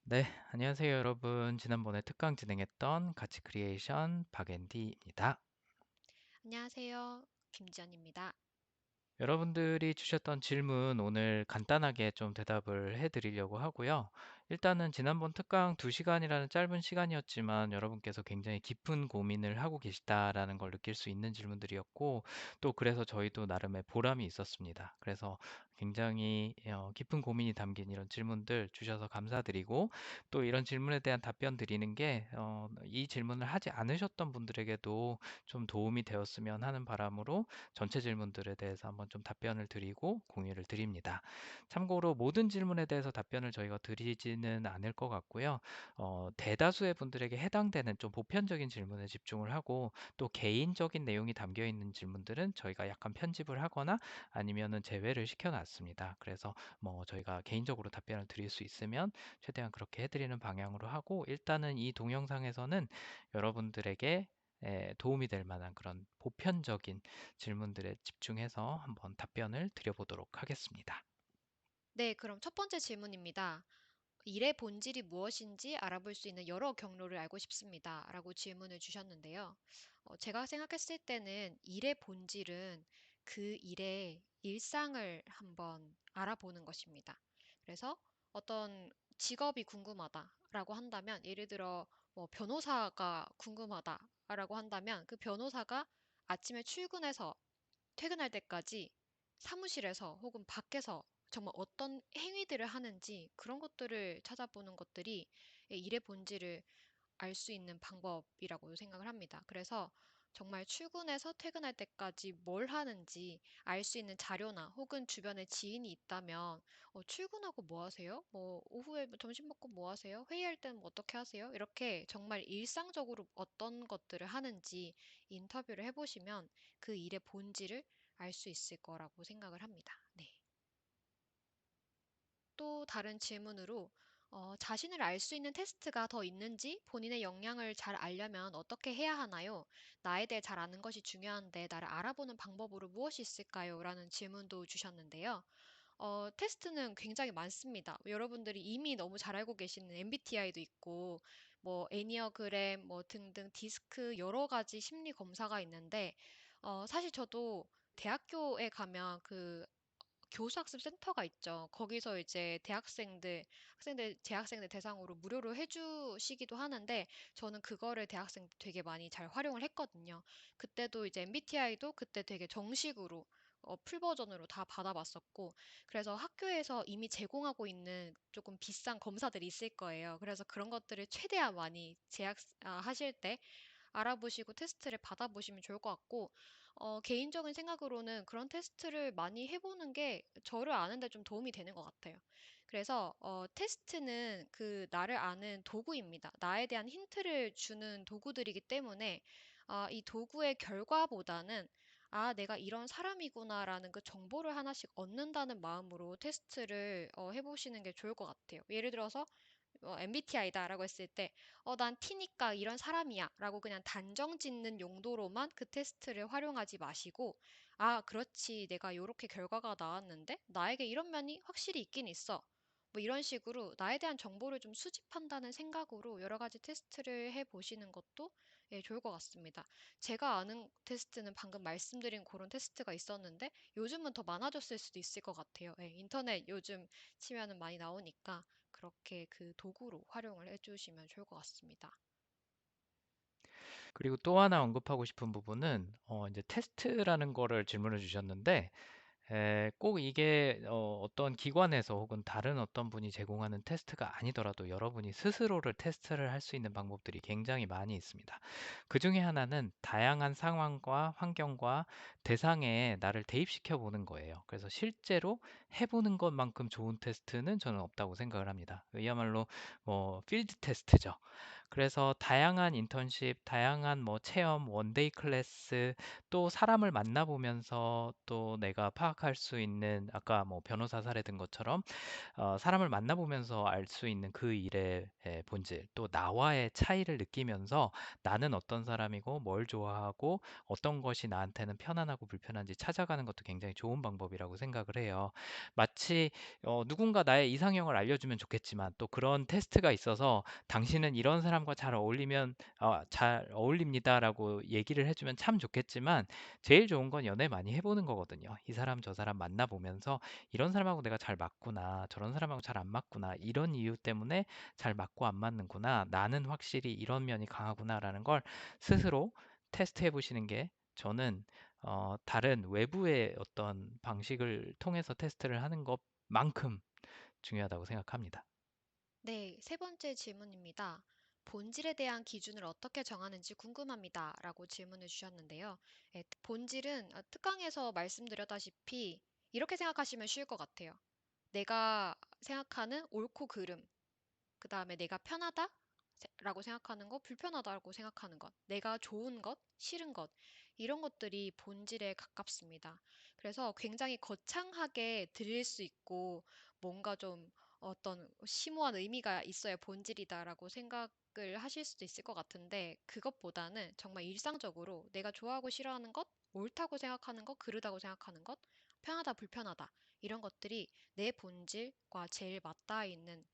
네, 안녕하세요, 여러분. 지난번에 특강 진행했던 가치 크리에이션 박앤디입니다. 안녕하세요. 김지연입니다. 여러분들이 주셨던 질문 오늘 간단하게 좀 대답을 해드리려고 하고요. 일단은 지난번 특강 2시간이라는 짧은 시간이었지만 여러분께서 굉장히 깊은 고민을 하고 계시다라는 걸 느낄 수 있는 질문들이었고, 또 그래서 저희도 나름의 보람이 있었습니다. 그래서 굉장히 깊은 고민이 담긴 이런 질문들 주셔서 감사드리고, 또 이런 질문에 대한 답변 드리는 게 이 질문을 하지 않으셨던 분들에게도 좀 도움이 되었으면 하는 바람으로 전체 질문들에 대해서 한번 좀 답변을 드리고 공유를 드립니다. 참고로 모든 질문에 대해서 답변을 저희가 드리지는 않을 것 같고요. 대다수의 분들에게 해당되는 좀 보편적인 질문에 집중을 하고 또 개인적인 내용이 담겨 있는 질문들은 저희가 약간 편집을 하거나 아니면은 제외를 시켜놨습니다. 그래서 뭐 저희가 개인적으로 답변을 드릴 수 있으면 최대한 그렇게 해드리는 방향으로 하고 일단은 이 동영상에서는 여러분들에게 도움이 될 만한 그런 보편적인 질문들에 집중해서 한번 답변을 드려보도록 하겠습니다. 네, 그럼 첫 번째 질문입니다. 일의 본질이 무엇인지 알아볼 수 있는 여러 경로를 알고 싶습니다. 라고 질문을 주셨는데요. 제가 생각했을 때는 일의 본질은 그 일의 일상을 한번 알아보는 것입니다. 그래서 어떤 직업이 궁금하다라고 한다면, 예를 들어 뭐 변호사가 궁금하다라고 한다면, 그 변호사가 아침에 출근해서 퇴근할 때까지 사무실에서 혹은 밖에서 정말 어떤 행위들을 하는지 그런 것들을 찾아보는 것들이 일의 본질을 알 수 있는 방법이라고 생각을 합니다. 그래서 정말 출근해서 퇴근할 때까지 뭘 하는지 알 수 있는 자료나 혹은 주변에 지인이 있다면 출근하고 뭐 하세요? 뭐 오후에 뭐 점심 먹고 뭐 하세요? 회의할 때는 뭐 어떻게 하세요? 이렇게 정말 일상적으로 어떤 것들을 하는지 인터뷰를 해보시면 그 일의 본질을 알 수 있을 거라고 생각을 합니다. 네. 또 다른 질문으로 자신을 알 수 있는 테스트가 더 있는지 본인의 역량을 잘 알려면 어떻게 해야 하나요? 나에 대해 잘 아는 것이 중요한데 나를 알아보는 방법으로 무엇이 있을까요? 라는 질문도 주셨는데요. 테스트는 굉장히 많습니다. 여러분들이 이미 너무 잘 알고 계시는 MBTI도 있고, 뭐, 애니어그램, 뭐, 등등 디스크 여러 가지 심리 검사가 있는데, 사실 저도 대학교에 가면 그 교수학습 센터가 있죠. 거기서 이제 재학생들 대상으로 무료로 해주시기도 하는데, 저는 그거를 대학생 때 되게 많이 잘 활용을 했거든요. 그때도 이제 MBTI도 그때 되게 정식으로 풀 버전으로 다 받아봤었고, 그래서 학교에서 이미 제공하고 있는 조금 비싼 검사들이 있을 거예요. 그래서 그런 것들을 최대한 많이 하실 때 알아보시고 테스트를 받아보시면 좋을 것 같고, 개인적인 생각으로는 그런 테스트를 많이 해보는 게 저를 아는데 좀 도움이 되는 것 같아요. 그래서, 테스트는 그 나를 아는 도구입니다. 나에 대한 힌트를 주는 도구들이기 때문에, 이 도구의 결과보다는 내가 이런 사람이구나라는 그 정보를 하나씩 얻는다는 마음으로 테스트를 해보시는 게 좋을 것 같아요. 예를 들어서 MBTI다라고 했을 때, 난 T니까 이런 사람이야 라고 그냥 단정 짓는 용도로만 그 테스트를 활용하지 마시고, 그렇지. 내가 이렇게 결과가 나왔는데, 나에게 이런 면이 확실히 있긴 있어. 뭐 이런 식으로 나에 대한 정보를 좀 수집한다는 생각으로 여러 가지 테스트를 해 보시는 것도 좋을 것 같습니다. 제가 아는 테스트는 방금 말씀드린 그런 테스트가 있었는데, 요즘은 더 많아졌을 수도 있을 것 같아요. 인터넷 요즘 치면은 많이 나오니까 그렇게 그 도구로 활용을 해주시면 좋을 것 같습니다. 그리고 또 하나 언급하고 싶은 부분은 이제 테스트라는 거를 질문을 주셨는데 꼭 이게 어떤 기관에서 혹은 다른 어떤 분이 제공하는 테스트가 아니더라도 여러분이 스스로를 테스트를 할 수 있는 방법들이 굉장히 많이 있습니다. 그 중에 하나는 다양한 상황과 환경과 대상에 나를 대입시켜 보는 거예요. 그래서 실제로 해보는 것만큼 좋은 테스트는 저는 없다고 생각을 합니다. 이야말로 뭐 필드 테스트죠. 그래서 다양한 인턴십, 다양한 뭐 체험, 원데이 클래스, 또 사람을 만나보면서 또 내가 파악할 수 있는 아까 뭐 변호사 사례 든 것처럼 사람을 만나보면서 알 수 있는 그 일의 본질, 또 나와의 차이를 느끼면서 나는 어떤 사람이고 뭘 좋아하고 어떤 것이 나한테는 편안하고 불편한지 찾아가는 것도 굉장히 좋은 방법이라고 생각을 해요. 마치 누군가 나의 이상형을 알려주면 좋겠지만 또 그런 테스트가 있어서 당신은 이런 사람과 잘 어울립니다라고 얘기를 해주면 참 좋겠지만 제일 좋은 건 연애 많이 해보는 거거든요. 이 사람 저 사람 만나보면서 이런 사람하고 내가 잘 맞구나, 저런 사람하고 잘 안 맞구나, 이런 이유 때문에 잘 맞고 안 맞는구나, 나는 확실히 이런 면이 강하구나라는 걸 스스로 테스트해 보시는 게 저는 다른 외부의 어떤 방식을 통해서 테스트를 하는 것만큼 중요하다고 생각합니다. 네, 세 번째 질문입니다. 본질에 대한 기준을 어떻게 정하는지 궁금합니다. 라고 질문을 주셨는데요. 본질은 특강에서 말씀드렸다시피 이렇게 생각하시면 쉬울 것 같아요. 내가 생각하는 옳고 그름, 그 다음에 내가 편하다? 라고 생각하는 것, 불편하다고 생각하는 것, 내가 좋은 것, 싫은 것, 이런 것들이 본질에 가깝습니다. 그래서 굉장히 거창하게 들릴 수 있고, 뭔가 좀 어떤 심오한 의미가 있어야 본질이다라고 생각을 하실 수도 있을 것 같은데, 그것보다는 정말 일상적으로 내가 좋아하고 싫어하는 것, 옳다고 생각하는 것, 그르다고 생각하는 것, 편하다, 불편하다, 이런 것들이 내 본질과 제일 맞닿아 있는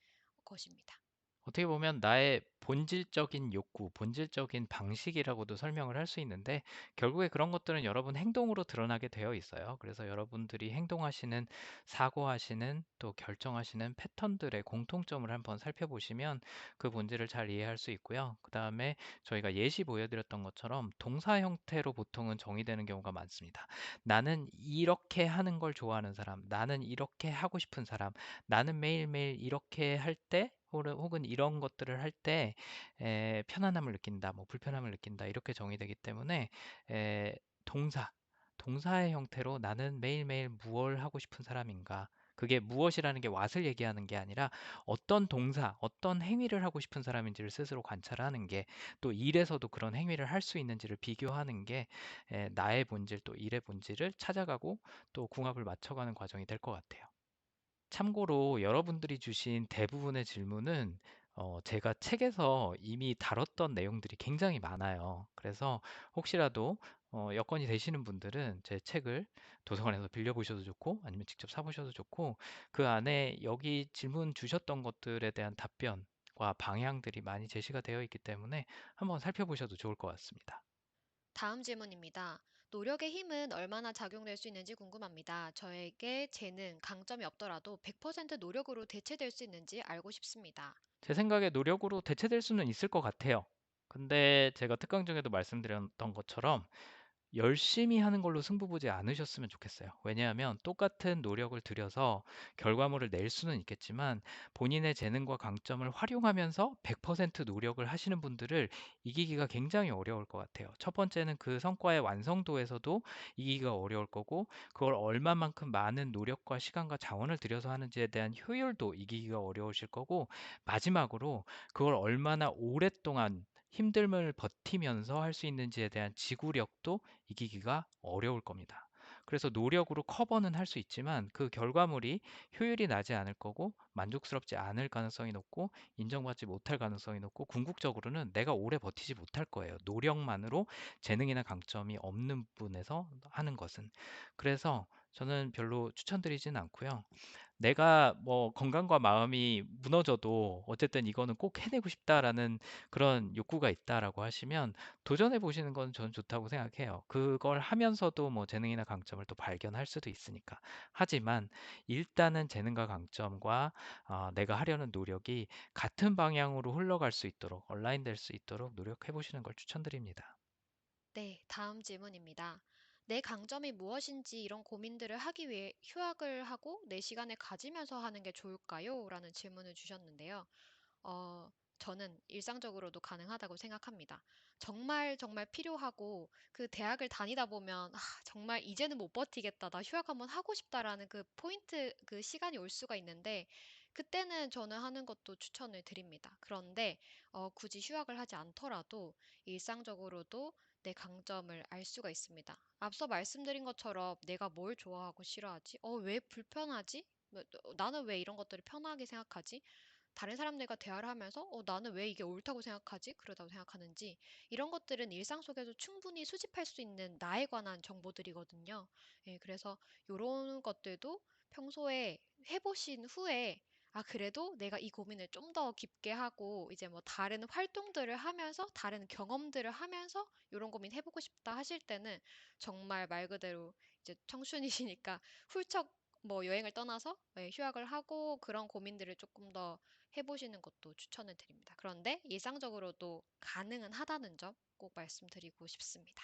것입니다. 어떻게 보면 나의 본질적인 욕구, 본질적인 방식이라고도 설명을 할 수 있는데 결국에 그런 것들은 여러분 행동으로 드러나게 되어 있어요. 그래서 여러분들이 행동하시는, 사고하시는, 또 결정하시는 패턴들의 공통점을 한번 살펴보시면 그 본질을 잘 이해할 수 있고요. 그 다음에 저희가 예시 보여드렸던 것처럼 동사 형태로 보통은 정의되는 경우가 많습니다. 나는 이렇게 하는 걸 좋아하는 사람, 나는 이렇게 하고 싶은 사람, 나는 매일매일 이렇게 할 때, 혹은 이런 것들을 할 때 편안함을 느낀다, 뭐 불편함을 느낀다 이렇게 정의되기 때문에 에, 동사, 동사의 형태로 나는 매일매일 무엇을 하고 싶은 사람인가? 그게 무엇이라는 게 what을 얘기하는 게 아니라 어떤 동사, 어떤 행위를 하고 싶은 사람인지를 스스로 관찰하는 게 또 일에서도 그런 행위를 할 수 있는지를 비교하는 게 나의 본질 또 일의 본질을 찾아가고 또 궁합을 맞춰가는 과정이 될 것 같아요. 참고로 여러분들이 주신 대부분의 질문은 제가 책에서 이미 다뤘던 내용들이 굉장히 많아요. 그래서 혹시라도 여건이 되시는 분들은 제 책을 도서관에서 빌려보셔도 좋고 아니면 직접 사보셔도 좋고 그 안에 여기 질문 주셨던 것들에 대한 답변과 방향들이 많이 제시가 되어 있기 때문에 한번 살펴보셔도 좋을 것 같습니다. 다음 질문입니다. 노력의 힘은 얼마나 작용될 수 있는지 궁금합니다. 저에게 재능, 강점이 없더라도 100% 노력으로 대체될 수 있는지 알고 싶습니다. 제 생각에 노력으로 대체될 수는 있을 것 같아요. 근데 제가 특강 중에도 말씀드렸던 것처럼 열심히 하는 걸로 승부 보지 않으셨으면 좋겠어요. 왜냐하면 똑같은 노력을 들여서 결과물을 낼 수는 있겠지만 본인의 재능과 강점을 활용하면서 100% 노력을 하시는 분들을 이기기가 굉장히 어려울 것 같아요. 첫 번째는 그 성과의 완성도에서도 이기기가 어려울 거고 그걸 얼마만큼 많은 노력과 시간과 자원을 들여서 하는지에 대한 효율도 이기기가 어려우실 거고 마지막으로 그걸 얼마나 오랫동안 힘듦을 버티면서 할 수 있는지에 대한 지구력도 이기기가 어려울 겁니다. 그래서 노력으로 커버는 할 수 있지만 그 결과물이 효율이 나지 않을 거고 만족스럽지 않을 가능성이 높고 인정받지 못할 가능성이 높고 궁극적으로는 내가 오래 버티지 못할 거예요. 노력만으로 재능이나 강점이 없는 분에서 하는 것은. 그래서 저는 별로 추천드리진 않고요. 내가 뭐 건강과 마음이 무너져도 어쨌든 이거는 꼭 해내고 싶다라는 그런 욕구가 있다라고 하시면 도전해 보시는 건 저는 좋다고 생각해요. 그걸 하면서도 뭐 재능이나 강점을 또 발견할 수도 있으니까. 하지만 일단은 재능과 강점과 내가 하려는 노력이 같은 방향으로 흘러갈 수 있도록 온라인 될 수 있도록 노력해 보시는 걸 추천드립니다. 네, 다음 질문입니다. 내 강점이 무엇인지 이런 고민들을 하기 위해 휴학을 하고 내 시간을 가지면서 하는 게 좋을까요? 라는 질문을 주셨는데요. 어, 저는 일상적으로도 가능하다고 생각합니다. 정말 정말 필요하고 그 대학을 다니다 보면 정말 이제는 못 버티겠다. 나 휴학 한번 하고 싶다라는 그 포인트, 그 시간이 올 수가 있는데 그때는 저는 하는 것도 추천을 드립니다. 그런데 굳이 휴학을 하지 않더라도 일상적으로도 내 강점을 알 수가 있습니다. 앞서 말씀드린 것처럼 내가 뭘 좋아하고 싫어하지? 왜 불편하지? 나는 왜 이런 것들을 편하게 생각하지? 다른 사람들과 대화를 하면서 나는 왜 이게 옳다고 생각하지? 그러다고 생각하는지 이런 것들은 일상 속에서 충분히 수집할 수 있는 나에 관한 정보들이거든요. 예, 그래서 이런 것들도 평소에 해보신 후에 그래도 내가 이 고민을 좀 더 깊게 하고 이제 뭐 다른 활동들을 하면서 다른 경험들을 하면서 이런 고민 해보고 싶다 하실 때는 정말 말 그대로 이제 청춘이시니까 훌쩍 뭐 여행을 떠나서 휴학을 하고 그런 고민들을 조금 더 해보시는 것도 추천을 드립니다. 그런데 일상적으로도 가능은 하다는 점 꼭 말씀드리고 싶습니다.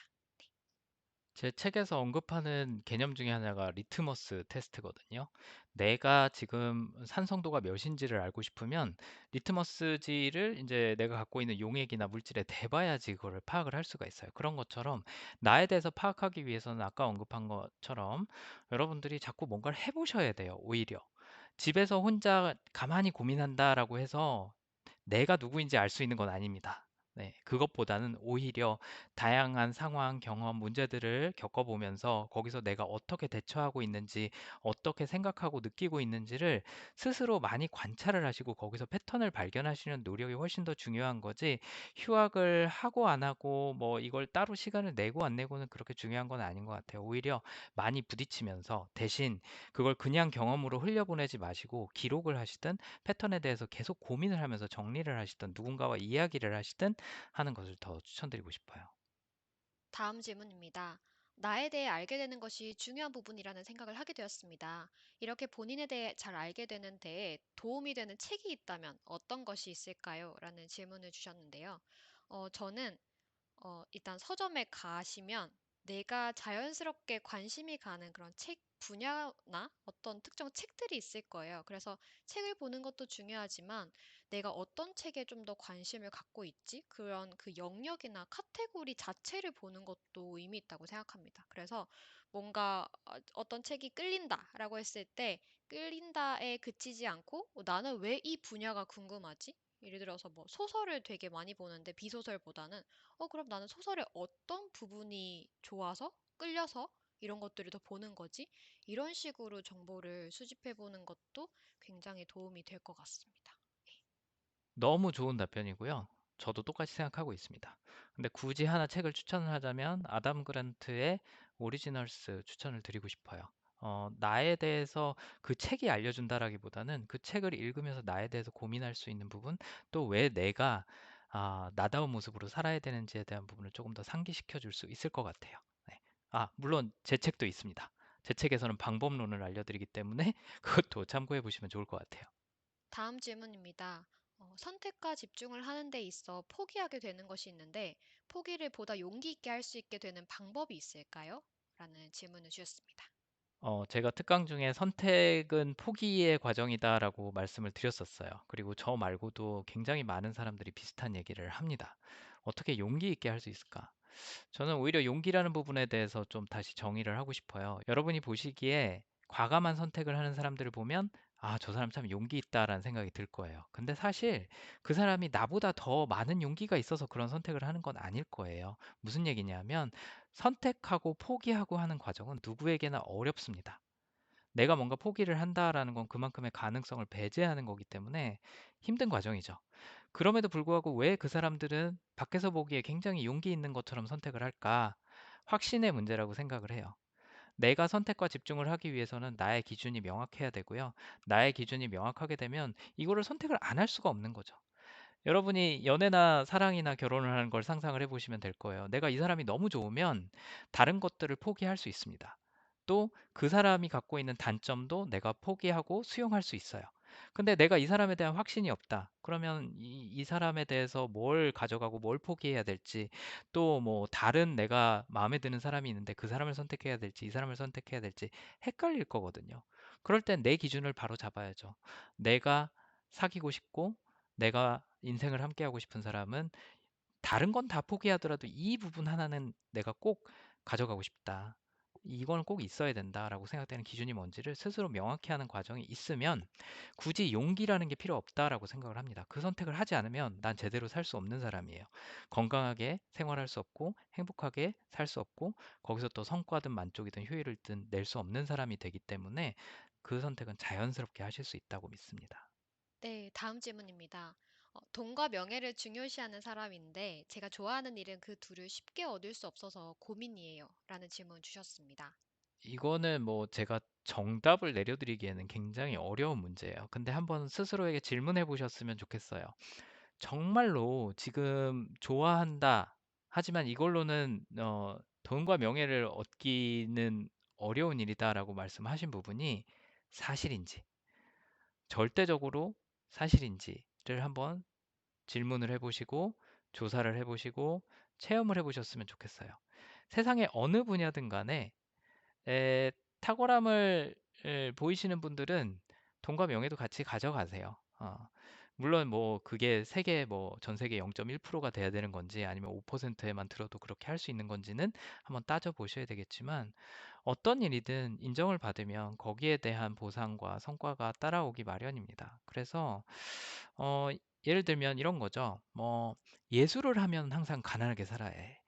제 책에서 언급하는 개념 중에 하나가 리트머스 테스트거든요. 내가 지금 산성도가 몇인지를 알고 싶으면 리트머스지를 이제 내가 갖고 있는 용액이나 물질에 대봐야지 그거를 파악을 할 수가 있어요. 그런 것처럼 나에 대해서 파악하기 위해서는 아까 언급한 것처럼 여러분들이 자꾸 뭔가를 해보셔야 돼요. 오히려. 집에서 혼자 가만히 고민한다라고 해서 내가 누구인지 알 수 있는 건 아닙니다. 네, 그것보다는 오히려 다양한 상황, 경험, 문제들을 겪어보면서 거기서 내가 어떻게 대처하고 있는지, 어떻게 생각하고 느끼고 있는지를 스스로 많이 관찰을 하시고 거기서 패턴을 발견하시는 노력이 훨씬 더 중요한 거지, 휴학을 하고 안 하고 뭐 이걸 따로 시간을 내고 안 내고는 그렇게 중요한 건 아닌 것 같아요. 오히려 많이 부딪히면서 대신 그걸 그냥 경험으로 흘려보내지 마시고 기록을 하시든 패턴에 대해서 계속 고민을 하면서 정리를 하시든 누군가와 이야기를 하시든 하는 것을 더 추천드리고 싶어요. 다음 질문입니다. 나에 대해 알게 되는 것이 중요한 부분이라는 생각을 하게 되었습니다. 이렇게 본인에 대해 잘 알게 되는 데에 도움이 되는 책이 있다면 어떤 것이 있을까요? 라는 질문을 주셨는데요. 저는 일단 서점에 가시면 내가 자연스럽게 관심이 가는 그런 책 분야나 어떤 특정 책들이 있을 거예요. 그래서 책을 보는 것도 중요하지만 내가 어떤 책에 좀 더 관심을 갖고 있지? 그런 그 영역이나 카테고리 자체를 보는 것도 의미 있다고 생각합니다. 그래서 뭔가 어떤 책이 끌린다라고 했을 때 끌린다에 그치지 않고 나는 왜 이 분야가 궁금하지? 예를 들어서 뭐 소설을 되게 많이 보는데 비소설보다는 그럼 나는 소설의 어떤 부분이 좋아서, 끌려서 이런 것들을 더 보는 거지? 이런 식으로 정보를 수집해 보는 것도 굉장히 도움이 될 것 같습니다. 너무 좋은 답변이고요. 저도 똑같이 생각하고 있습니다. 근데 굳이 하나 책을 추천을 하자면 아담 그란트의 오리지널스 추천을 드리고 싶어요. 나에 대해서 그 책이 알려준다라기보다는 그 책을 읽으면서 나에 대해서 고민할 수 있는 부분, 또 왜 내가 나다운 모습으로 살아야 되는지에 대한 부분을 조금 더 상기시켜 줄 수 있을 것 같아요. 네. 물론 제 책도 있습니다. 제 책에서는 방법론을 알려드리기 때문에 그것도 참고해 보시면 좋을 것 같아요. 다음 질문입니다. 선택과 집중을 하는 데 있어 포기하게 되는 것이 있는데, 포기를 보다 용기 있게 할 수 있게 되는 방법이 있을까요? 라는 질문을 주셨습니다. 제가 특강 중에 선택은 포기의 과정이다라고 말씀을 드렸었어요. 그리고 저 말고도 굉장히 많은 사람들이 비슷한 얘기를 합니다. 어떻게 용기 있게 할 수 있을까? 저는 오히려 용기라는 부분에 대해서 좀 다시 정의를 하고 싶어요. 여러분이 보시기에 과감한 선택을 하는 사람들을 보면 저 사람 참 용기 있다라는 생각이 들 거예요. 근데 사실 그 사람이 나보다 더 많은 용기가 있어서 그런 선택을 하는 건 아닐 거예요. 무슨 얘기냐면 선택하고 포기하고 하는 과정은 누구에게나 어렵습니다. 내가 뭔가 포기를 한다라는 건 그만큼의 가능성을 배제하는 거기 때문에 힘든 과정이죠. 그럼에도 불구하고 왜 그 사람들은 밖에서 보기에 굉장히 용기 있는 것처럼 선택을 할까? 확신의 문제라고 생각을 해요. 내가 선택과 집중을 하기 위해서는 나의 기준이 명확해야 되고요. 나의 기준이 명확하게 되면 이거를 선택을 안 할 수가 없는 거죠. 여러분이 연애나 사랑이나 결혼을 하는 걸 상상을 해보시면 될 거예요. 내가 이 사람이 너무 좋으면 다른 것들을 포기할 수 있습니다. 또 그 사람이 갖고 있는 단점도 내가 포기하고 수용할 수 있어요. 근데 내가 이 사람에 대한 확신이 없다. 그러면 이 사람에 대해서 뭘 가져가고 뭘 포기해야 될지, 또 뭐 다른 내가 마음에 드는 사람이 있는데 그 사람을 선택해야 될지, 이 사람을 선택해야 될지 헷갈릴 거거든요. 그럴 땐 내 기준을 바로 잡아야죠. 내가 사귀고 싶고, 내가 인생을 함께하고 싶은 사람은 다른 건 다 포기하더라도 이 부분 하나는 내가 꼭 가져가고 싶다. 이거는 꼭 있어야 된다라고 생각되는 기준이 뭔지를 스스로 명확히 하는 과정이 있으면 굳이 용기라는 게 필요 없다라고 생각을 합니다. 그 선택을 하지 않으면 난 제대로 살 수 없는 사람이에요. 건강하게 생활할 수 없고 행복하게 살 수 없고 거기서 또 성과든 만족이든 효율을 낼 수 없는 사람이 되기 때문에 그 선택은 자연스럽게 하실 수 있다고 믿습니다. 네, 다음 질문입니다. 돈과 명예를 중요시하는 사람인데 제가 좋아하는 일은 그 둘을 쉽게 얻을 수 없어서 고민이에요. 라는 질문 주셨습니다. 이거는 뭐 제가 정답을 내려드리기에는 굉장히 어려운 문제예요. 근데 한번 스스로에게 질문해 보셨으면 좋겠어요. 정말로 지금 좋아한다. 하지만 이걸로는 돈과 명예를 얻기는 어려운 일이다라고 말씀하신 부분이 사실인지, 절대적으로 사실인지를 한번 질문을 해보시고, 조사를 해보시고, 체험을 해보셨으면 좋겠어요. 세상의 어느 분야든 간에 탁월함을 보이시는 분들은 돈과 명예도 같이 가져가세요. 물론 뭐 그게 세계 뭐 전 세계 0.1%가 돼야 되는 건지 아니면 5%에만 들어도 그렇게 할 수 있는 건지는 한번 따져 보셔야 되겠지만 어떤 일이든 인정을 받으면 거기에 대한 보상과 성과가 따라오기 마련입니다. 그래서 어, 예를 들면 이런 거죠. 뭐 예술을 하면 항상 가난하게 살아야 해.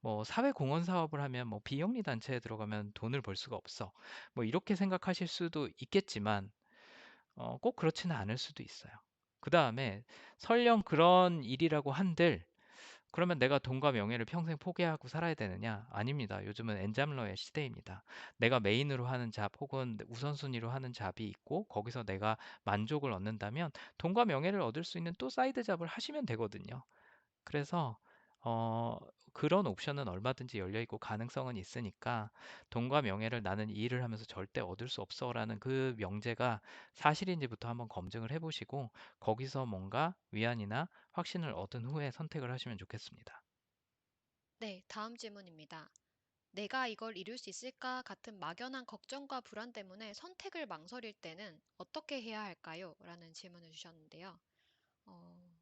뭐 사회공헌 사업을 하면 뭐 비영리 단체에 들어가면 돈을 벌 수가 없어. 뭐 이렇게 생각하실 수도 있겠지만 꼭 그렇지는 않을 수도 있어요. 그 다음에 설령 그런 일이라고 한들 그러면 내가 돈과 명예를 평생 포기하고 살아야 되느냐? 아닙니다. 요즘은 엔잡러의 시대입니다. 내가 메인으로 하는 잡 혹은 우선순위로 하는 잡이 있고 거기서 내가 만족을 얻는다면 돈과 명예를 얻을 수 있는 또 사이드 잡을 하시면 되거든요. 그래서 어, 그런 옵션은 얼마든지 열려 있고 가능성은 있으니까 돈과 명예를 나는 이 일을 하면서 절대 얻을 수 없어라는 그 명제가 사실인지부터 한번 검증을 해보시고 거기서 뭔가 위안이나 확신을 얻은 후에 선택을 하시면 좋겠습니다. 네, 다음 질문입니다. 내가 이걸 이룰 수 있을까 같은 막연한 걱정과 불안 때문에 선택을 망설일 때는 어떻게 해야 할까요? 라는 질문을 주셨는데요. 어,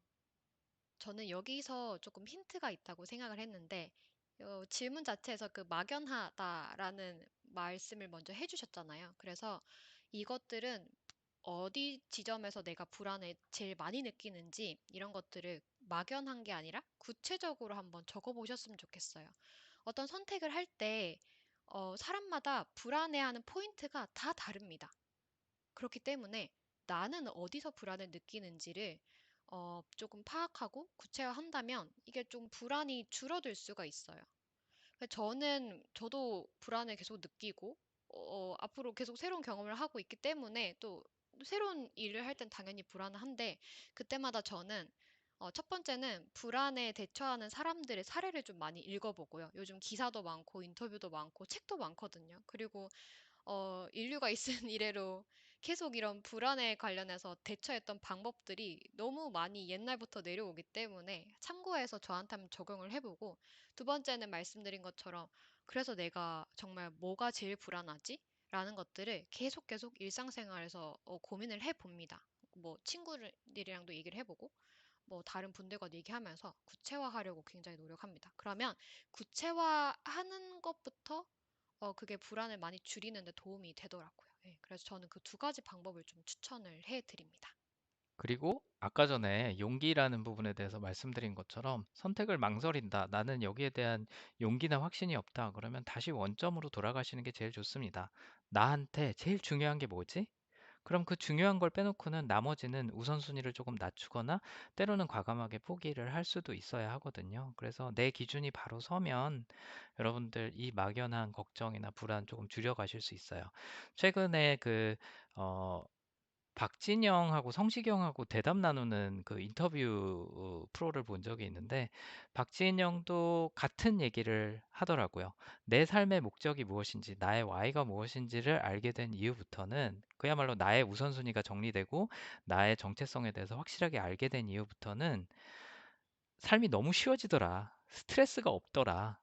저는 여기서 조금 힌트가 있다고 생각을 했는데, 질문 자체에서 그 막연하다라는 말씀을 먼저 해주셨잖아요. 그래서 이것들은 어디 지점에서 내가 불안을 제일 많이 느끼는지 이런 것들을 막연한 게 아니라 구체적으로 한번 적어보셨으면 좋겠어요. 어떤 선택을 할 때, 사람마다 불안해하는 포인트가 다 다릅니다. 그렇기 때문에 나는 어디서 불안을 느끼는지를 조금 파악하고 구체화한다면 이게 좀 불안이 줄어들 수가 있어요. 저도 불안을 계속 느끼고, 앞으로 계속 새로운 경험을 하고 있기 때문에 또 새로운 일을 할 땐 당연히 불안한데, 그때마다 저는 첫 번째는 불안에 대처하는 사람들의 사례를 좀 많이 읽어보고요. 요즘 기사도 많고, 인터뷰도 많고, 책도 많거든요. 그리고 인류가 있은 이래로 계속 이런 불안에 관련해서 대처했던 방법들이 너무 많이 옛날부터 내려오기 때문에 참고해서 저한테 한번 적용을 해보고, 두 번째는 말씀드린 것처럼 그래서 내가 정말 뭐가 제일 불안하지? 라는 것들을 계속 일상생활에서 고민을 해봅니다. 뭐 친구들이랑도 얘기를 해보고 뭐 다른 분들과도 얘기하면서 구체화하려고 굉장히 노력합니다. 그러면 구체화하는 것부터 그게 불안을 많이 줄이는 데 도움이 되더라고요. 예, 그래서 저는 그 두 가지 방법을 좀 추천을 해드립니다. 그리고 아까 전에 용기라는 부분에 대해서 말씀드린 것처럼 선택을 망설인다. 나는 여기에 대한 용기나 확신이 없다. 그러면 다시 원점으로 돌아가시는 게 제일 좋습니다. 나한테 제일 중요한 게 뭐지? 그럼 그 중요한 걸 빼놓고는 나머지는 우선순위를 조금 낮추거나 때로는 과감하게 포기를 할 수도 있어야 하거든요. 그래서 내 기준이 바로 서면 여러분들 이 막연한 걱정이나 불안 조금 줄여가실 수 있어요. 최근에 어, 박진영하고 성시경하고 대답 나누는 그 인터뷰 프로를 본 적이 있는데 박진영도 같은 얘기를 하더라고요. 내 삶의 목적이 무엇인지, 나의 why가 무엇인지를 알게 된 이후부터는 그야말로 나의 우선순위가 정리되고 나의 정체성에 대해서 확실하게 알게 된 이후부터는 삶이 너무 쉬워지더라. 스트레스가 없더라.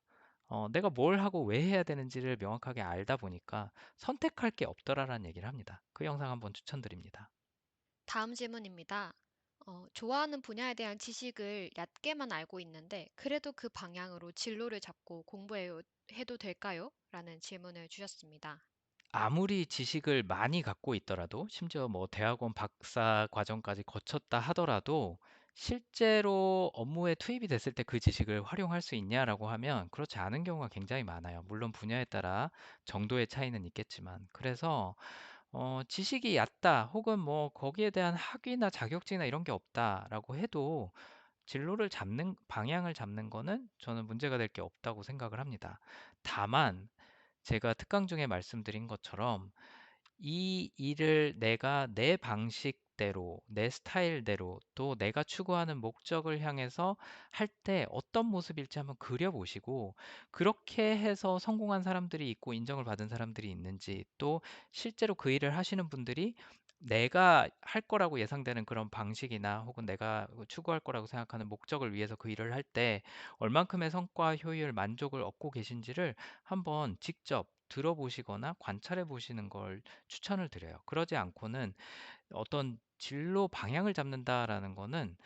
내가 뭘 하고 왜 해야 되는지를 명확하게 알다 보니까 선택할 게 없더라라는 얘기를 합니다. 그 영상 한번 추천드립니다. 다음 질문입니다. 좋아하는 분야에 대한 지식을 얕게만 알고 있는데, 그래도 그 방향으로 진로를 잡고 공부해 해도 될까요? 라는 질문을 주셨습니다. 아무리 지식을 많이 갖고 있더라도, 심지어 뭐 대학원 박사 과정까지 거쳤다 하더라도, 실제로 업무에 투입이 됐을 때 그 지식을 활용할 수 있냐라고 하면 그렇지 않은 경우가 굉장히 많아요. 물론 분야에 따라 정도의 차이는 있겠지만. 그래서 지식이 얕다, 혹은 뭐 거기에 대한 학위나 자격증이나 이런 게 없다라고 해도 진로를 잡는, 방향을 잡는 거는 저는 문제가 될 게 없다고 생각을 합니다. 다만, 제가 특강 중에 말씀드린 것처럼 이 일을 내가 내 방식대로, 내 스타일대로, 또 내가 추구하는 목적을 향해서 할 때 어떤 모습일지 한번 그려보시고, 그렇게 해서 성공한 사람들이 있고 인정을 받은 사람들이 있는지, 또 실제로 그 일을 하시는 분들이 내가 할 거라고 예상되는 그런 방식이나 혹은 내가 추구할 거라고 생각하는 목적을 위해서 그 일을 할 때 얼만큼의 성과, 효율, 만족을 얻고 계신지를 한번 직접 들어보시거나 관찰해 보시는 걸 추천을 드려요. 그러지 않고는 어떤 진로 방향을 잡는다라는 거는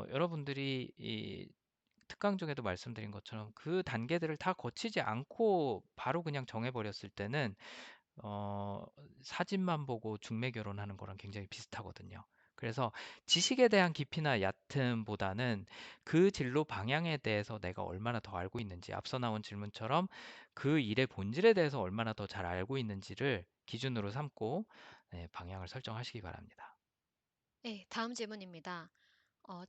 여러분들이 이 특강 중에도 말씀드린 것처럼 그 단계들을 다 거치지 않고 바로 그냥 정해버렸을 때는 어, 사진만 보고 중매 결혼하는 거랑 굉장히 비슷하거든요. 그래서 지식에 대한 깊이나 얕음보다는 그 진로 방향에 대해서 내가 얼마나 더 알고 있는지, 앞서 나온 질문처럼 그 일의 본질에 대해서 얼마나 더 잘 알고 있는지를 기준으로 삼고 네, 방향을 설정하시기 바랍니다. 네, 다음 질문입니다.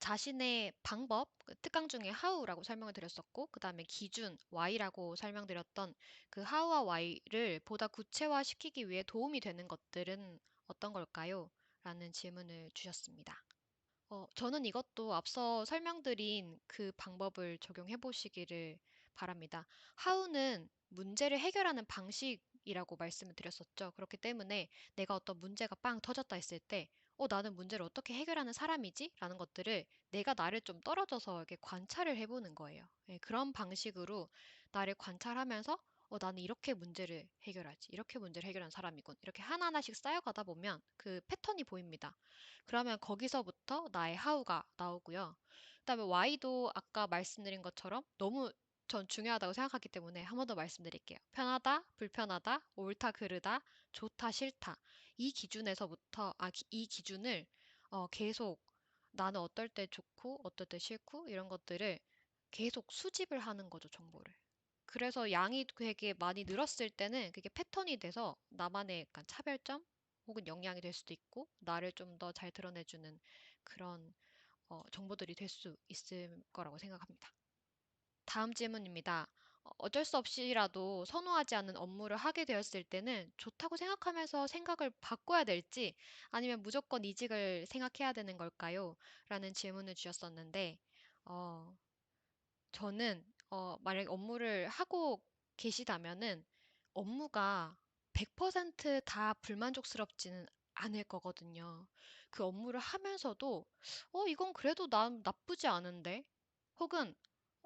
자신의 방법, 그 특강 중에 how라고 설명을 드렸었고, 그 다음에 기준, why라고 설명드렸던 그 how와 why를 보다 구체화시키기 위해 도움이 되는 것들은 어떤 걸까요? 라는 질문을 주셨습니다. 저는 이것도 앞서 설명드린 그 방법을 적용해 보시기를 바랍니다. how는 문제를 해결하는 방식이라고 말씀을 드렸었죠. 그렇기 때문에 내가 어떤 문제가 빵 터졌다 했을 때, 나는 문제를 어떻게 해결하는 사람이지? 라는 것들을 내가 나를 좀 떨어져서 이렇게 관찰을 해보는 거예요. 예, 그런 방식으로 나를 관찰하면서 나는 이렇게 문제를 해결하지. 이렇게 문제를 해결하는 사람이군. 이렇게 하나하나씩 쌓여가다 보면 그 패턴이 보입니다. 그러면 거기서부터 나의 how가 나오고요. 그다음에 why도 아까 말씀드린 것처럼 너무 전 중요하다고 생각하기 때문에 한 번 더 말씀드릴게요. 편하다, 불편하다, 옳다, 그르다, 좋다, 싫다. 이 기준에서부터, 이 기준을 계속 나는 어떨 때 좋고, 어떨 때 싫고, 이런 것들을 계속 수집을 하는 거죠, 정보를. 그래서 양이 되게 많이 늘었을 때는 그게 패턴이 돼서 나만의 약간 차별점 혹은 역량이 될 수도 있고 나를 좀 더 잘 드러내주는 그런 정보들이 될 수 있을 거라고 생각합니다. 다음 질문입니다. 어쩔 수 없이라도 선호하지 않는 업무를 하게 되었을 때는 좋다고 생각하면서 생각을 바꿔야 될지 아니면 무조건 이직을 생각해야 되는 걸까요? 라는 질문을 주셨었는데, 어, 저는 만약에 업무를 하고 계시다면은 업무가 100%다 불만족스럽지는 않을 거거든요. 그 업무를 하면서도 이건 그래도 난 나쁘지 않은데 혹은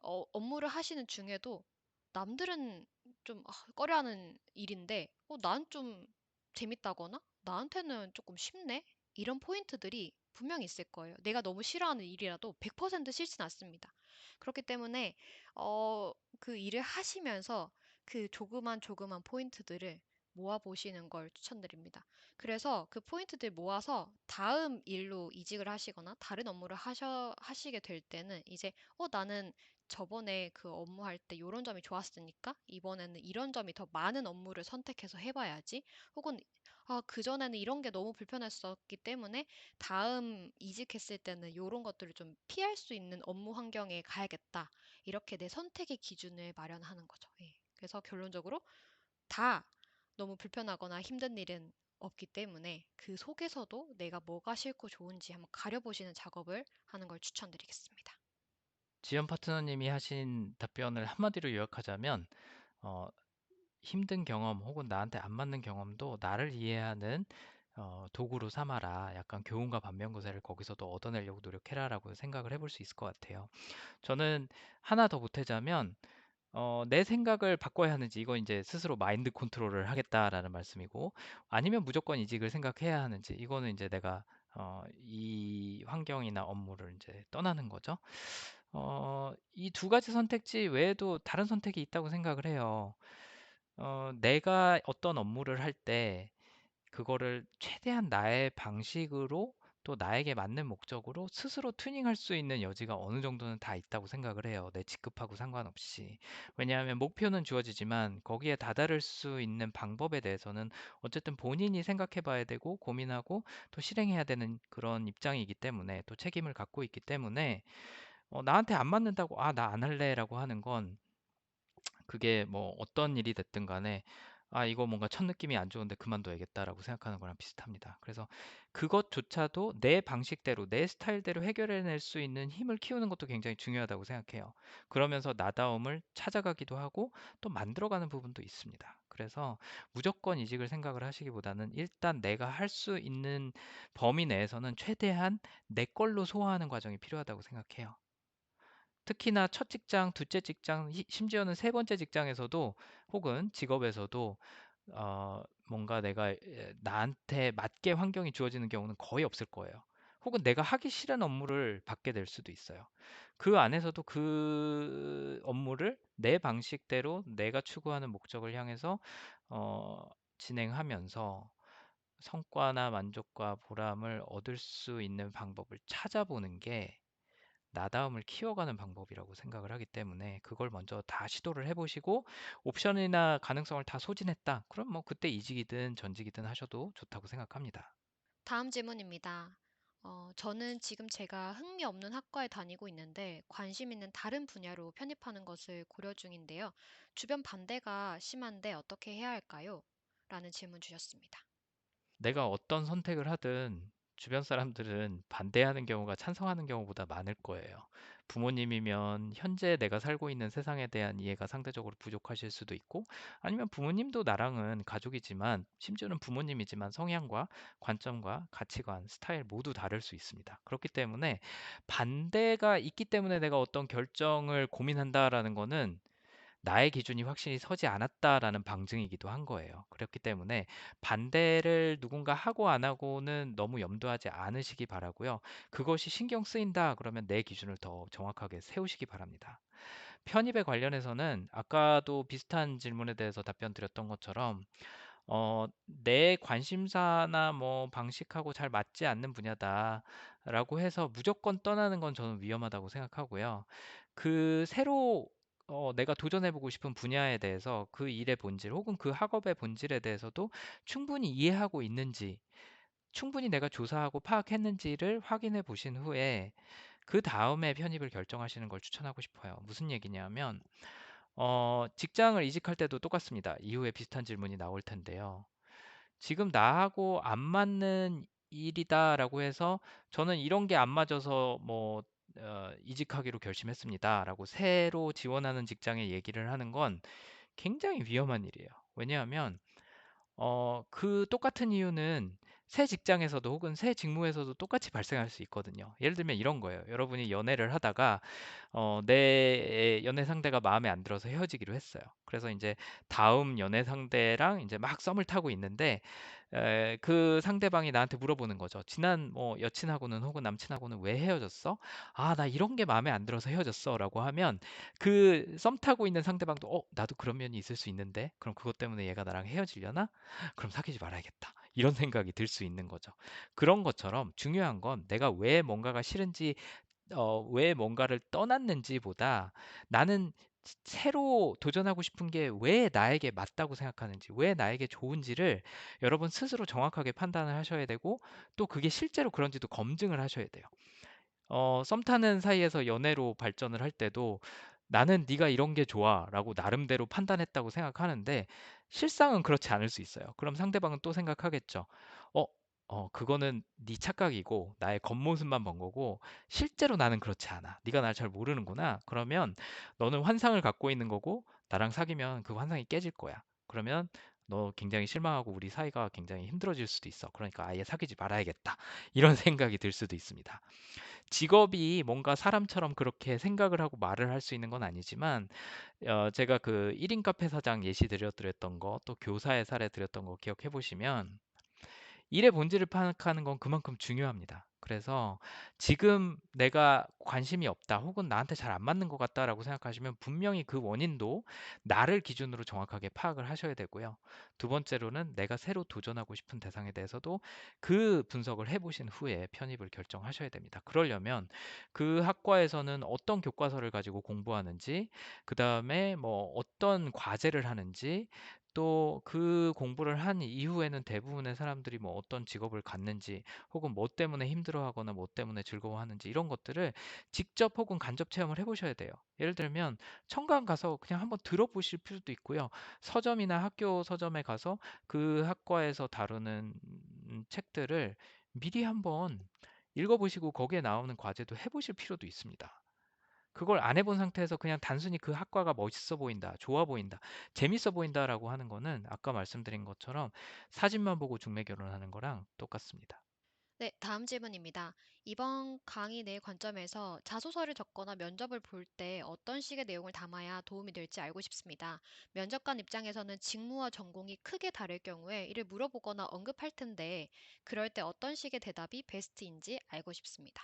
업무를 하시는 중에도 남들은 좀 꺼려하는 일인데 난 좀 재밌다거나 나한테는 조금 쉽네? 이런 포인트들이 분명히 있을 거예요. 내가 너무 싫어하는 일이라도 100% 싫진 않습니다. 그렇기 때문에 그 일을 하시면서 그 조그만 조그만 포인트들을 모아 보시는 걸 추천드립니다. 그래서 그 포인트들 모아서 다음 일로 이직을 하시거나 다른 업무를 하시게 될 때는 이제 나는 저번에 그 업무할 때 이런 점이 좋았으니까 이번에는 이런 점이 더 많은 업무를 선택해서 해봐야지. 혹은 그전에는 이런 게 너무 불편했었기 때문에 다음 이직했을 때는 이런 것들을 좀 피할 수 있는 업무 환경에 가야겠다. 이렇게 내 선택의 기준을 마련하는 거죠. 예. 그래서 결론적으로 다 너무 불편하거나 힘든 일은 없기 때문에 그 속에서도 내가 뭐가 싫고 좋은지 한번 가려보시는 작업을 하는 걸 추천드리겠습니다. 지연 파트너님이 하신 답변을 한마디로 요약하자면 어, 힘든 경험 혹은 나한테 안 맞는 경험도 나를 이해하는 도구로 삼아라. 약간 교훈과 반면교사를 거기서도 얻어내려고 노력해라라고 생각을 해볼 수 있을 것 같아요. 저는 하나 더 보태자면 내 생각을 바꿔야 하는지, 이거 이제 스스로 마인드 컨트롤을 하겠다라는 말씀이고, 아니면 무조건 이직을 생각해야 하는지, 이거는 이제 내가 이 환경이나 업무를 이제 떠나는 거죠. 이 두 가지 선택지 외에도 다른 선택이 있다고 생각을 해요. 내가 어떤 업무를 할 때 그거를 최대한 나의 방식으로 또 나에게 맞는 목적으로 스스로 튜닝할 수 있는 여지가 어느 정도는 다 있다고 생각을 해요. 내 직급하고 상관없이. 왜냐하면 목표는 주어지지만 거기에 다다를 수 있는 방법에 대해서는 어쨌든 본인이 생각해 봐야 되고 고민하고 또 실행해야 되는 그런 입장이기 때문에 또 책임을 갖고 있기 때문에 나한테 안 맞는다고 아, 나 안 할래라고 하는 건 그게 뭐 어떤 일이 됐든 간에 아, 이거 뭔가 첫 느낌이 안 좋은데 그만둬야겠다라고 생각하는 거랑 비슷합니다. 그래서 그것조차도 내 방식대로, 내 스타일대로 해결해낼 수 있는 힘을 키우는 것도 굉장히 중요하다고 생각해요. 그러면서 나다움을 찾아가기도 하고 또 만들어가는 부분도 있습니다. 그래서 무조건 이직을 생각을 하시기보다는 일단 내가 할 수 있는 범위 내에서는 최대한 내 걸로 소화하는 과정이 필요하다고 생각해요. 특히나 첫 직장, 둘째 직장, 심지어는 세 번째 직장에서도 혹은 직업에서도 뭔가 내가 나한테 맞게 환경이 주어지는 경우는 거의 없을 거예요. 혹은 내가 하기 싫은 업무를 받게 될 수도 있어요. 그 안에서도 그 업무를 내 방식대로 내가 추구하는 목적을 향해서 어, 진행하면서 성과나 만족과 보람을 얻을 수 있는 방법을 찾아보는 게 나다움을 키워가는 방법이라고 생각을 하기 때문에 그걸 먼저 다 시도를 해보시고 옵션이나 가능성을 다 소진했다. 그럼 뭐 그때 이직이든 전직이든 하셔도 좋다고 생각합니다. 다음 질문입니다. 저는 지금 제가 흥미없는 학과에 다니고 있는데 관심 있는 다른 분야로 편입하는 것을 고려 중인데요. 주변 반대가 심한데 어떻게 해야 할까요? 라는 질문 주셨습니다. 내가 어떤 선택을 하든 주변 사람들은 반대하는 경우가 찬성하는 경우보다 많을 거예요. 부모님이면 현재 내가 살고 있는 세상에 대한 이해가 상대적으로 부족하실 수도 있고, 아니면 부모님도 나랑은 가족이지만, 심지어는 부모님이지만 성향과 관점과 가치관, 스타일 모두 다를 수 있습니다. 그렇기 때문에 반대가 있기 때문에 내가 어떤 결정을 고민한다라는 거는 나의 기준이 확실히 서지 않았다라는 방증이기도 한 거예요. 그렇기 때문에 반대를 누군가 하고 안 하고는 너무 염두하지 않으시기 바라고요. 그것이 신경 쓰인다 그러면 내 기준을 더 정확하게 세우시기 바랍니다. 편입에 관련해서는 아까도 비슷한 질문에 대해서 답변 드렸던 것처럼 내 관심사나 뭐 방식하고 잘 맞지 않는 분야다라고 해서 무조건 떠나는 건 저는 위험하다고 생각하고요. 그 새로 내가 도전해보고 싶은 분야에 대해서 그 일의 본질 혹은 그 학업의 본질에 대해서도 충분히 이해하고 있는지, 충분히 내가 조사하고 파악했는지를 확인해 보신 후에 그 다음에 편입을 결정하시는 걸 추천하고 싶어요. 무슨 얘기냐면, 직장을 이직할 때도 똑같습니다. 이후에 비슷한 질문이 나올 텐데요. 지금 나하고 안 맞는 일이다라고 해서 저는 이런 게 안 맞아서 뭐 이직하기로 결심했습니다라고 새로 지원하는 직장에 얘기를 하는 건 굉장히 위험한 일이에요. 왜냐하면 그 똑같은 이유는 새 직장에서도 혹은 새 직무에서도 똑같이 발생할 수 있거든요. 예를 들면 이런 거예요. 여러분이 연애를 하다가 내 연애 상대가 마음에 안 들어서 헤어지기로 했어요. 그래서 이제 다음 연애 상대랑 이제 막 썸을 타고 있는데 그 상대방이 나한테 물어보는 거죠. 지난 뭐 여친하고는 혹은 남친하고는 왜 헤어졌어? 아, 나 이런 게 마음에 안 들어서 헤어졌어라고 하면 그 썸 타고 있는 상대방도 나도 그런 면이 있을 수 있는데 그럼 그것 때문에 얘가 나랑 헤어지려나? 그럼 사귀지 말아야겠다. 이런 생각이 들 수 있는 거죠. 그런 것처럼 중요한 건 내가 왜 뭔가가 싫은지 왜 뭔가를 떠났는지보다 나는 새로 도전하고 싶은 게 왜 나에게 맞다고 생각하는지, 왜 나에게 좋은지를 여러분 스스로 정확하게 판단을 하셔야 되고, 또 그게 실제로 그런지도 검증을 하셔야 돼요. 썸 타는 사이에서 연애로 발전을 할 때도 나는 네가 이런 게 좋아라고 나름대로 판단했다고 생각하는데 실상은 그렇지 않을 수 있어요. 그럼 상대방은 또 생각하겠죠. 어, 그거는 네 착각이고 나의 겉모습만 본 거고 실제로 나는 그렇지 않아. 네가 날 잘 모르는구나. 그러면 너는 환상을 갖고 있는 거고 나랑 사귀면 그 환상이 깨질 거야. 그러면 너 굉장히 실망하고 우리 사이가 굉장히 힘들어질 수도 있어. 그러니까 아예 사귀지 말아야겠다. 이런 생각이 들 수도 있습니다. 직업이 뭔가 사람처럼 그렇게 생각을 하고 말을 할 수 있는 건 아니지만 제가 그 1인 카페 사장 예시 드렸던 거 또 교사의 사례 드렸던 거 기억해 보시면 일의 본질을 파악하는 건 그만큼 중요합니다. 그래서 지금 내가 관심이 없다 혹은 나한테 잘 안 맞는 것 같다라고 생각하시면 분명히 그 원인도 나를 기준으로 정확하게 파악을 하셔야 되고요. 두 번째로는 내가 새로 도전하고 싶은 대상에 대해서도 그 분석을 해보신 후에 편입을 결정하셔야 됩니다. 그러려면 그 학과에서는 어떤 교과서를 가지고 공부하는지, 그 다음에 뭐 어떤 과제를 하는지, 또 그 공부를 한 이후에는 대부분의 사람들이 뭐 어떤 직업을 갖는지 혹은 뭐 때문에 힘들어하거나 뭐 때문에 즐거워하는지 이런 것들을 직접 혹은 간접 체험을 해보셔야 돼요. 예를 들면 청강 가서 그냥 한번 들어보실 필요도 있고요. 서점이나 학교 서점에 가서 그 학과에서 다루는 책들을 미리 한번 읽어보시고 거기에 나오는 과제도 해보실 필요도 있습니다. 그걸 안 해본 상태에서 그냥 단순히 그 학과가 멋있어 보인다, 좋아 보인다, 재밌어 보인다라고 하는 거는 아까 말씀드린 것처럼 사진만 보고 중매 결혼하는 거랑 똑같습니다. 네, 다음 질문입니다. 이번 강의 내 관점에서 자소서를 적거나 면접을 볼 때 어떤 식의 내용을 담아야 도움이 될지 알고 싶습니다. 면접관 입장에서는 직무와 전공이 크게 다를 경우에 이를 물어보거나 언급할 텐데, 그럴 때 어떤 식의 대답이 베스트인지 알고 싶습니다.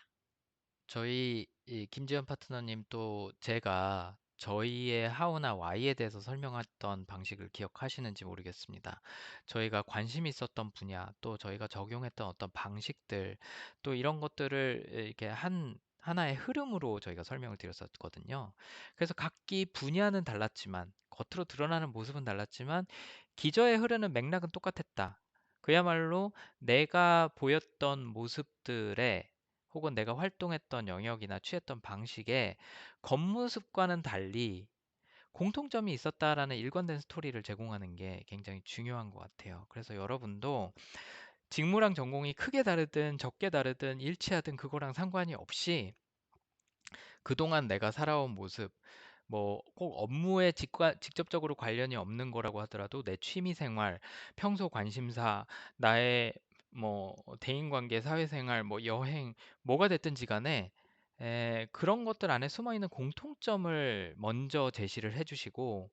저희 이 김지현 파트너님 또 제가 저희의 하우나 와이에 대해서 설명했던 방식을 기억하시는지 모르겠습니다. 저희가 관심 있었던 분야, 또 저희가 적용했던 어떤 방식들, 또 이런 것들을 이렇게 하나의 흐름으로 저희가 설명을 드렸었거든요. 그래서 각기 분야는 달랐지만, 겉으로 드러나는 모습은 달랐지만, 기저에 흐르는 맥락은 똑같았다. 그야말로 내가 보였던 모습들의 혹은 내가 활동했던 영역이나 취했던 방식에 겉모습과는 달리 공통점이 있었다라는 일관된 스토리를 제공하는 게 굉장히 중요한 것 같아요. 그래서 여러분도 직무랑 전공이 크게 다르든 적게 다르든 일치하든 그거랑 상관이 없이 그동안 내가 살아온 모습, 뭐 꼭 업무에 직접적으로 관련이 없는 거라고 하더라도 내 취미 생활, 평소 관심사, 나의 뭐 대인관계, 사회생활, 뭐 여행, 뭐가 됐든지 간에 그런 것들 안에 숨어 있는 공통점을 먼저 제시를 해주시고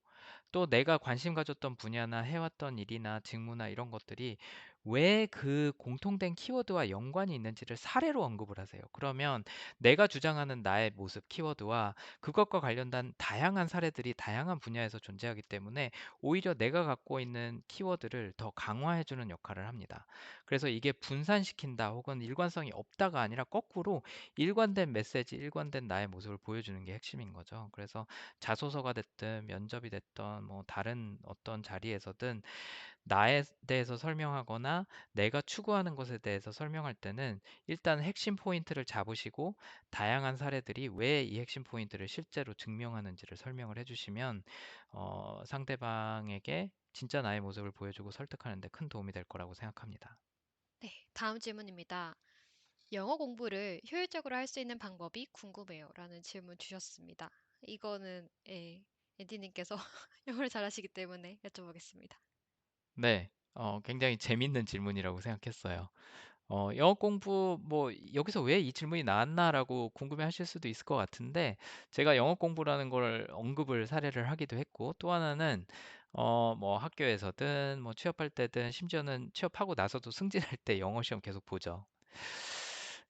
또 내가 관심 가졌던 분야나 해왔던 일이나 직무나 이런 것들이 왜 그 공통된 키워드와 연관이 있는지를 사례로 언급을 하세요. 그러면 내가 주장하는 나의 모습 키워드와 그것과 관련된 다양한 사례들이 다양한 분야에서 존재하기 때문에 오히려 내가 갖고 있는 키워드를 더 강화해주는 역할을 합니다. 그래서 이게 분산시킨다 혹은 일관성이 없다가 아니라 거꾸로 일관된 메시지, 일관된 나의 모습을 보여주는 게 핵심인 거죠. 그래서 자소서가 됐든 면접이 됐든 뭐 다른 어떤 자리에서든 나에 대해서 설명하거나 내가 추구하는 것에 대해서 설명할 때는 일단 핵심 포인트를 잡으시고 다양한 사례들이 왜 이 핵심 포인트를 실제로 증명하는지를 설명을 해주시면 상대방에게 진짜 나의 모습을 보여주고 설득하는 데 큰 도움이 될 거라고 생각합니다. 네, 다음 질문입니다. 영어 공부를 효율적으로 할 수 있는 방법이 궁금해요. 라는 질문 주셨습니다. 이거는, 앤디님께서 영어를 잘하시기 때문에 여쭤보겠습니다. 네, 굉장히 재밌는 질문이라고 생각했어요. 영어 공부, 뭐, 여기서 왜 이 질문이 나왔나라고 궁금해 하실 수도 있을 것 같은데, 제가 영어 공부라는 걸 언급을 사례를 하기도 했고, 또 하나는, 뭐 학교에서든, 뭐 취업할 때든, 심지어는 취업하고 나서도 승진할 때 영어 시험 계속 보죠.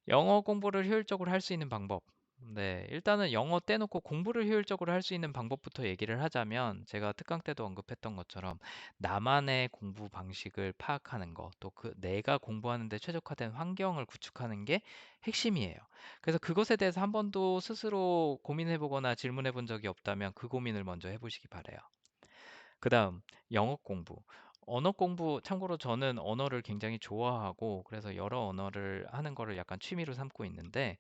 영어 공부를 효율적으로 할 수 있는 방법. 네, 일단은 영어 떼놓고 공부를 효율적으로 할 수 있는 방법부터 얘기를 하자면 제가 특강 때도 언급했던 것처럼 나만의 공부 방식을 파악하는 거, 또 그 내가 공부하는 데 최적화된 환경을 구축하는 게 핵심이에요. 그래서 그것에 대해서 한 번도 스스로 고민해 보거나 질문해 본 적이 없다면 그 고민을 먼저 해보시기 바래요. 그다음 영어 공부. 언어 공부 참고로 저는 언어를 굉장히 좋아하고 그래서 여러 언어를 하는 거를 약간 취미로 삼고 있는데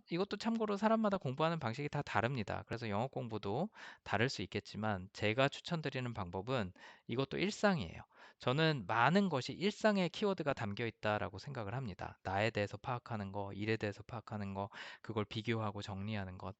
이것도 참고로 사람마다 공부하는 방식이 다 다릅니다. 그래서 영어 공부도 다를 수 있겠지만 제가 추천드리는 방법은 이것도 일상이에요. 저는 많은 것이 일상의 키워드가 담겨 있다라고 생각을 합니다. 나에 대해서 파악하는 거, 일에 대해서 파악하는 거, 그걸 비교하고 정리하는 것.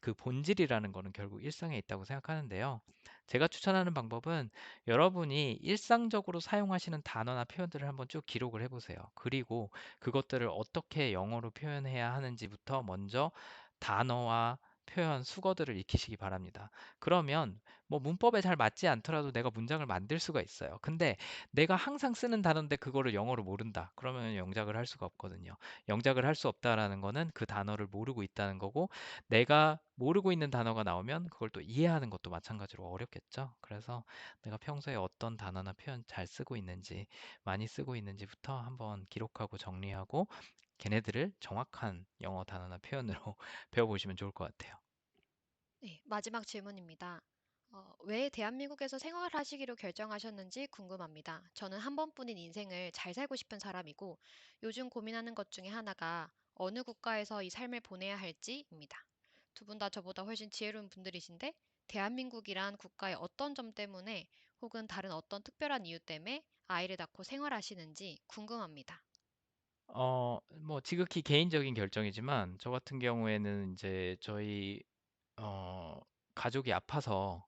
그 본질이라는 거는 결국 일상에 있다고 생각하는데요. 제가 추천하는 방법은 여러분이 일상적으로 사용하시는 단어나 표현들을 한번 쭉 기록을 해보세요. 그리고 그것들을 어떻게 영어로 표현해야 하는지부터 먼저 단어와 표현, 수거들을 익히시기 바랍니다. 그러면 뭐 문법에 잘 맞지 않더라도 내가 문장을 만들 수가 있어요. 근데 내가 항상 쓰는 단어인데 그거를 영어로 모른다. 그러면 영작을 할 수가 없거든요. 영작을 할 수 없다라는 거는 그 단어를 모르고 있다는 거고, 내가 모르고 있는 단어가 나오면 그걸 또 이해하는 것도 마찬가지로 어렵겠죠. 그래서 내가 평소에 어떤 단어나 표현 잘 쓰고 있는지, 많이 쓰고 있는지부터 한번 기록하고 정리하고 걔네들을 정확한 영어 단어나 표현으로 배워보시면 좋을 것 같아요. 네, 마지막 질문입니다. 왜 대한민국에서 생활하시기로 결정하셨는지 궁금합니다. 저는 한 번뿐인 인생을 잘 살고 싶은 사람이고, 요즘 고민하는 것 중에 하나가 어느 국가에서 이 삶을 보내야 할지입니다. 두 분 다 저보다 훨씬 지혜로운 분들이신데, 대한민국이란 국가의 어떤 점 때문에 혹은 다른 어떤 특별한 이유 때문에 아이를 낳고 생활하시는지 궁금합니다. 뭐 지극히 개인적인 결정이지만 저 같은 경우에는 이제 저희 어, 가족이 아파서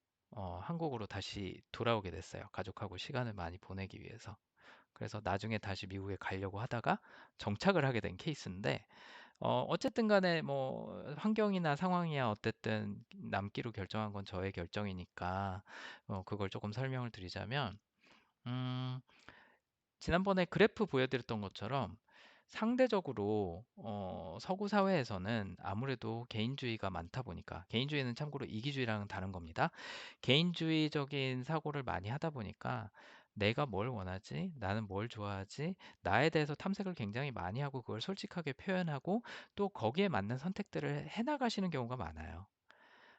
한국으로 다시 돌아오게 됐어요. 가족하고 시간을 많이 보내기 위해서. 그래서 나중에 다시 미국에 가려고 하다가 정착을 하게 된 케이스인데, 어쨌든 간에 뭐 환경이나 상황이야 어쨌든 남기로 결정한 건 저의 결정이니까 그걸 조금 설명을 드리자면, 음, 지난번에 그래프 보여드렸던 것처럼 상대적으로 서구 사회에서는 아무래도 개인주의가 많다 보니까, 개인주의는 참고로 이기주의랑은 다른 겁니다. 개인주의적인 사고를 많이 하다 보니까 내가 뭘 원하지? 나는 뭘 좋아하지? 나에 대해서 탐색을 굉장히 많이 하고 그걸 솔직하게 표현하고 또 거기에 맞는 선택들을 해나가시는 경우가 많아요.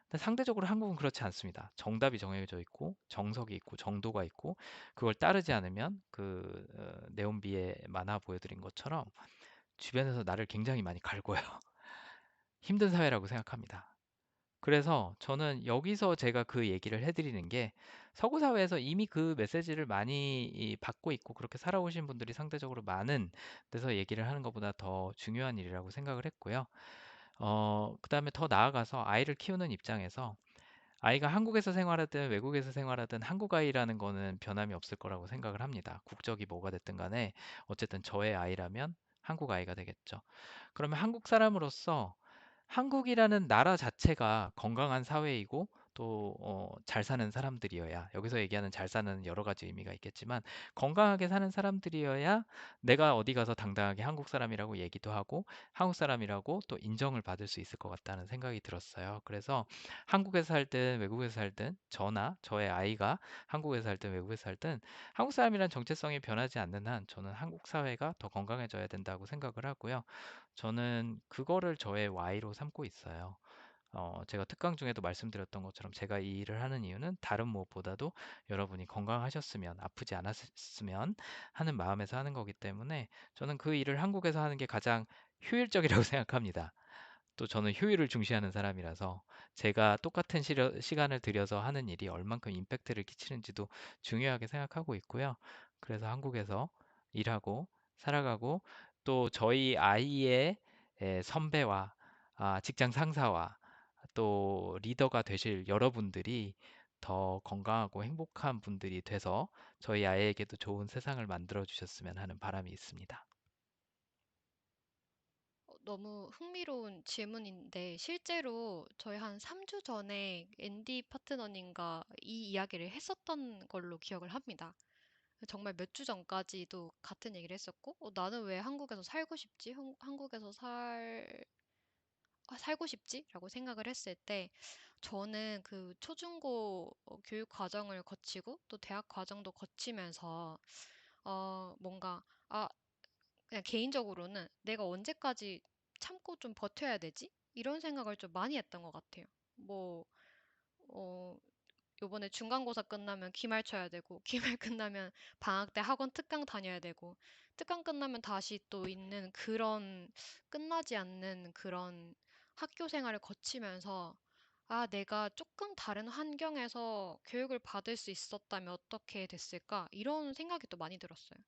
근데 상대적으로 한국은 그렇지 않습니다. 정답이 정해져 있고 정석이 있고 정도가 있고 그걸 따르지 않으면 네온비에 만화 보여드린 것처럼 주변에서 나를 굉장히 많이 갈고요. 힘든 사회라고 생각합니다. 그래서 저는 여기서 제가 그 얘기를 해드리는 게, 서구 사회에서 이미 그 메시지를 많이 받고 있고 그렇게 살아오신 분들이 상대적으로 많은 데서 얘기를 하는 것보다 더 중요한 일이라고 생각을 했고요. 그다음에 더 나아가서 아이를 키우는 입장에서 아이가 한국에서 생활하든 외국에서 생활하든 한국 아이라는 거는 변함이 없을 거라고 생각을 합니다. 국적이 뭐가 됐든 간에 어쨌든 저의 아이라면 한국 아이가 되겠죠. 그러면 한국 사람으로서 한국이라는 나라 자체가 건강한 사회이고 또 잘 사는 사람들이어야, 여기서 얘기하는 잘 사는 여러 가지 의미가 있겠지만 건강하게 사는 사람들이어야 내가 어디 가서 당당하게 한국 사람이라고 얘기도 하고 한국 사람이라고 또 인정을 받을 수 있을 것 같다는 생각이 들었어요. 그래서 한국에서 살든 외국에서 살든 저나 저의 아이가 한국에서 살든 외국에서 살든 한국 사람이란 정체성이 변하지 않는 한 저는 한국 사회가 더 건강해져야 된다고 생각을 하고요. 저는 그거를 저의 Y로 삼고 있어요. 제가 특강 중에도 말씀드렸던 것처럼 제가 이 일을 하는 이유는 다른 무엇보다도 여러분이 건강하셨으면, 아프지 않았으면 하는 마음에서 하는 거기 때문에 저는 그 일을 한국에서 하는 게 가장 효율적이라고 생각합니다. 또 저는 효율을 중시하는 사람이라서 제가 똑같은 시간을 들여서 하는 일이 얼만큼 임팩트를 끼치는지도 중요하게 생각하고 있고요. 그래서 한국에서 일하고 살아가고 또 저희 아이의 선배와 직장 상사와 또 리더가 되실 여러분들이 더 건강하고 행복한 분들이 돼서 저희 아이에게도 좋은 세상을 만들어 주셨으면 하는 바람이 있습니다. 너무 흥미로운 질문인데, 실제로 저희 한 3주 전에 앤디 파트너님과 이 이야기를 했었던 걸로 기억을 합니다. 정말 몇 주 전까지도 같은 얘기를 했었고, 나는 왜 한국에서 살고 싶지? 한국에서 살고 싶지? 라고 생각을 했을 때, 저는 그 초중고 교육 과정을 거치고, 또 대학 과정도 거치면서, 뭔가, 그냥 개인적으로는 내가 언제까지 참고 좀 버텨야 되지? 이런 생각을 좀 많이 했던 것 같아요. 뭐, 어, 요번에 중간고사 끝나면 기말 쳐야 되고, 기말 끝나면 방학 때 학원 특강 다녀야 되고, 특강 끝나면 다시 또 있는 그런 끝나지 않는 그런 학교 생활을 거치면서, 내가 조금 다른 환경에서 교육을 받을 수 있었다면 어떻게 됐을까? 이런 생각이 또 많이 들었어요.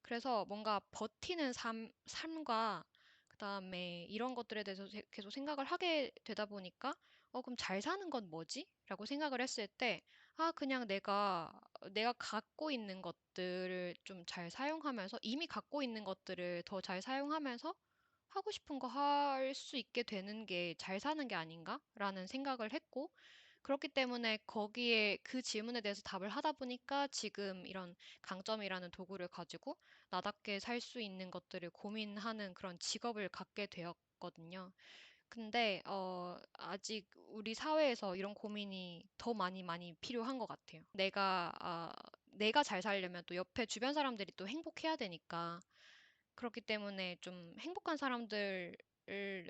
그래서 뭔가 버티는 삶과 그다음에 이런 것들에 대해서 계속 생각을 하게 되다 보니까 그럼 잘 사는 건 뭐지? 라고 생각을 했을 때 그냥 내가 갖고 있는 것들을 좀 잘 사용하면서 이미 갖고 있는 것들을 더 잘 사용하면서 하고 싶은 거 할 수 있게 되는 게 잘 사는 게 아닌가라는 생각을 했고, 그렇기 때문에 거기에 그 질문에 대해서 답을 하다 보니까 지금 이런 강점이라는 도구를 가지고 나답게 살 수 있는 것들을 고민하는 그런 직업을 갖게 되었거든요. 근데 아직 우리 사회에서 이런 고민이 더 많이 많이 필요한 것 같아요. 내가 잘 살려면 또 옆에 주변 사람들이 또 행복해야 되니까, 그렇기 때문에 좀 행복한 사람들을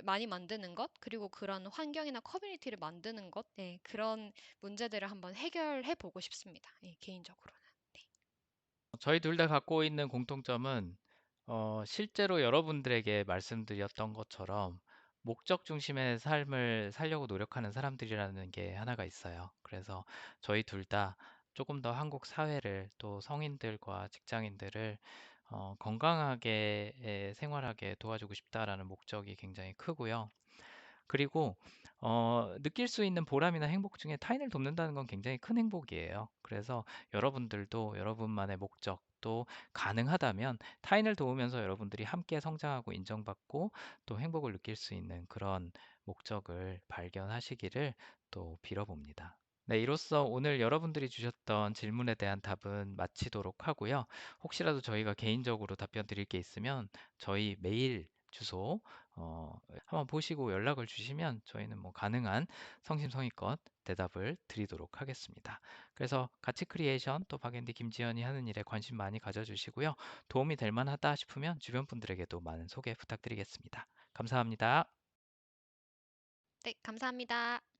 많이 만드는 것, 그리고 그런 환경이나 커뮤니티를 만드는 것, 네, 그런 문제들을 한번 해결해 보고 싶습니다. 예, 개인적으로는. 네. 저희 둘 다 갖고 있는 공통점은 실제로 여러분들에게 말씀드렸던 것처럼 목적 중심의 삶을 살려고 노력하는 사람들이라는 게 하나가 있어요. 그래서 저희 둘 다 조금 더 한국 사회를 또 성인들과 직장인들을 건강하게 생활하게 도와주고 싶다라는 목적이 굉장히 크고요. 그리고 느낄 수 있는 보람이나 행복 중에 타인을 돕는다는 건 굉장히 큰 행복이에요. 그래서 여러분들도 여러분만의 목적 또 가능하다면 타인을 도우면서 여러분들이 함께 성장하고 인정받고 또 행복을 느낄 수 있는 그런 목적을 발견하시기를 또 빌어봅니다. 네, 이로써 오늘 여러분들이 주셨던 질문에 대한 답은 마치도록 하고요. 혹시라도 저희가 개인적으로 답변 드릴 게 있으면 저희 메일 주소 한번 보시고 연락을 주시면 저희는 뭐 가능한 성심성의껏 대답을 드리도록 하겠습니다. 그래서 가치 크리에이션 또 박앤디 김지연이 하는 일에 관심 많이 가져주시고요. 도움이 될 만하다 싶으면 주변 분들에게도 많은 소개 부탁드리겠습니다. 감사합니다. 네, 감사합니다.